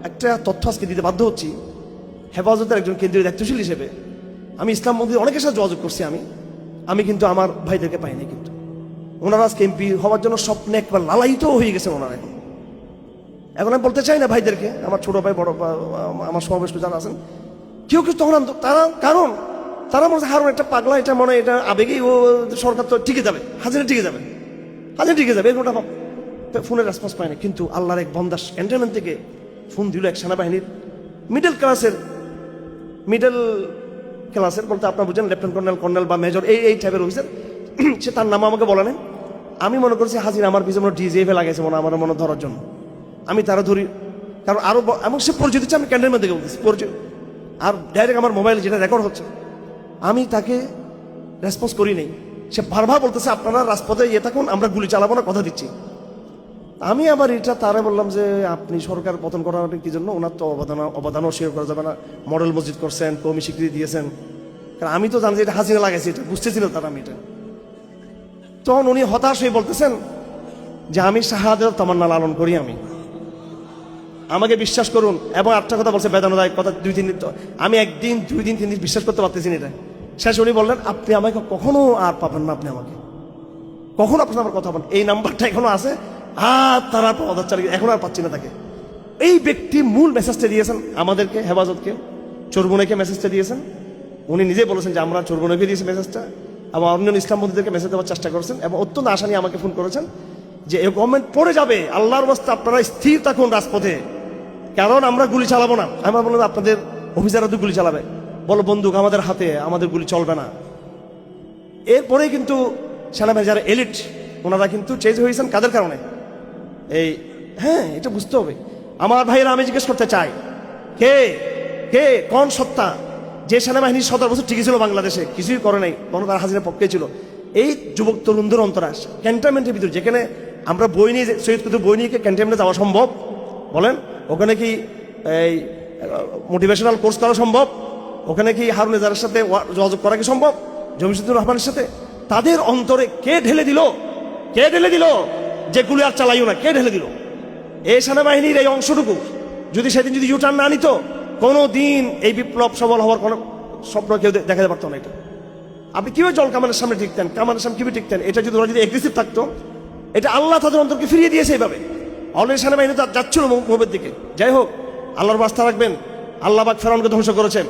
একটা তথ্য আজকে দিতে বাধ্য হচ্ছি। হেফাজতের একজন কেন্দ্রীয় দায়িত্বশীল হিসেবে আমি ইসলাম মন্দিরে অনেকের সাথে যোগাযোগ করছি। আমি কিন্তু আমার ভাইদেরকে পাইনি। কিন্তু ওনারা আজকে এমপি হওয়ার জন্য স্বপ্নে একবার লালায়িত হয়ে গেছে ওনারা। এখন আমি বলতে চাই না ভাইদেরকে, আমার ছোট ভাই বড় আমার সমাবেশ যারা আছেন, কেউ কেউ তখন তারা, কারণ তারা মনে হয় হারুন একটা পাগলা, এটা মনে হয় এটা আবেগেই ও সরকার তো টিকে যাবে, হাজিরা টিকে যাবে, হাজিরা টিকে যাবে, এরকমটা ফোনের রেসপন্স পায় না। কিন্তু আল্লাহর এক বন্দাস ক্যান্টনমেন্ট থেকে ফোন দিল এক সেনাবাহিনীর মিডল ক্লাসের বলতে আপনার বুঝেন লেফটেন্যান্ট কর্নেল বা মেজর এই টাইপের অফিসার। সে তার নাম আমাকে বলে নেন। আমি মনে করছি হাজির আমার পিছনে ডিজিএফে লাগাইছে আমার মনে ধরার জন্য। আমি তারা ধরি, কারণ আরো এবং সে পরিচয় দিচ্ছে, আমি ক্যান্টনমেন্ট থেকে বলতেছি পরিচয়, আর ডাইরেক্ট আমার মোবাইলে যেটা রেকর্ড হচ্ছে। আমি তাকে রেসপন্স করি নেই। সে বারবার বলতেছে আপনারা রাজপথে ইয়ে থাকুন, আমরা গুলি চালাবো না, কথা দিচ্ছি। আমি আবার এটা তারা বললাম যে আপনি সরকার পতন করার কি জন্য? ওনার তো অবদান অস্বীকার করা যাবে না। মডেল মসজিদ করছেন, কমি স্বীকৃতি দিয়েছেন, কারণ আমি তো জানি যে এটা হাসিনা লাগাইছি, এটা বুঝতেছি না তারা। আমি এটা তখন উনি হতাশ হয়ে বলতেছেন যে আমি শাহাদাত তামান্না লালন করি, আমাকে বিশ্বাস করুন। এবং একটা কথা বলছে বেদনাদায়ক কথা, 2-3 দিন, আমি একদিন 2 দিন 3 দিন বিশ্বাস করতে পারতেছি না এটা। শেষে উনি বললেন আপনি আমাকে কখনো আর পাবেন না, আপনি আমাকে কখনো আপনার আমার কথা বলেন, এই নাম্বারটা এখনো আছে, আর তারা পদার চালিয়ে এখন আর পাচ্ছি না তাকে। এই ব্যক্তি মূল মেসেজটা দিয়েছেন আমাদেরকে, হেফাজতকে, চোরবুনাইকে মেসেজটা দিয়েছেন। উনি নিজে বলেছেন যে আমরা চোরবুনাইকে দিয়েছি মেসেজটা, এবং অন্য ইসলাম বন্ধুদেরকে মেসেজ দেওয়ার চেষ্টা করেছেন, এবং অত্যন্ত আশা নিয়ে আমাকে ফোন করেছেন যে এই গভর্নমেন্ট পড়ে যাবে, আল্লাহর রাস্তায় আপনারা স্থির থাকুন রাজপথে, কারণ আমরা গুলি চালাবো না। আমরা বললাম আপনাদের অফিসাররা তো গুলি চালাবে, বলো বন্দুক আমাদের হাতে, আমাদের গুলি চলবে না। এরপরেই কিন্তু সেনাবাহিনী যারা এলিট ওনারা কিন্তু চেঞ্জ হয়েছেন কাদের কারণে? হ্যাঁ, এটা বুঝতে হবে আমার ভাইয়েরা। আমি জিজ্ঞেস করতে চাই, কে কে কোন সত্তা যে সেনাবাহিনী 17 বছর টিকে ছিল বাংলাদেশে, কিছুই করে নাই, বরং তার হাজিরা পক্ষে ছিল? এই যুবক তরুণদের অন্তরাস ক্যান্টনমেন্টের ভিতরে, যেখানে আমরা বই নিয়ে সৈয়দ কুতুব বই নিয়ে ক্যান্টনমেন্টে যাওয়া সম্ভব? বলেন, ওখানে কি এই মোটিভেশনাল কোর্স করা সম্ভব? ওখানে কি হারুন এজারের সাথে যোগাযোগ করা কি সম্ভব? জমিসুদ্দুর রহমানের সাথে? তাদের অন্তরে কে ঢেলে দিল? কে ঢেলে দিল যে গুলি আর চালাইও না? কে ঢেলে দিল? এই সেনাবাহিনীর এই অংশটুকু যদি সেদিন যদি ইউটার্ন না নিত, কোনো দিন এই বিপ্লব সফল হওয়ার কোনো স্বপ্ন কেউ দেখাতে পারতো না। এটা আপনি কিভাবে জল কামানের সামনে টিকতেন, কামানের সামনে কিভাবে টিকতেন? এটা যদি ওরা যদি এগ্রেসিভ থাকতো, এটা আল্লাহ তাদের অন্তরকে ফিরিয়ে দিয়েছে এইভাবে। অলরেডি সেনাবাহিনী যাচ্ছিল মুভের দিকে। যাই হোক, আল্লাহর বাস্তা রাখবেন, আল্লাহ পাক ফেরাউনকে ধ্বংস করেছেন।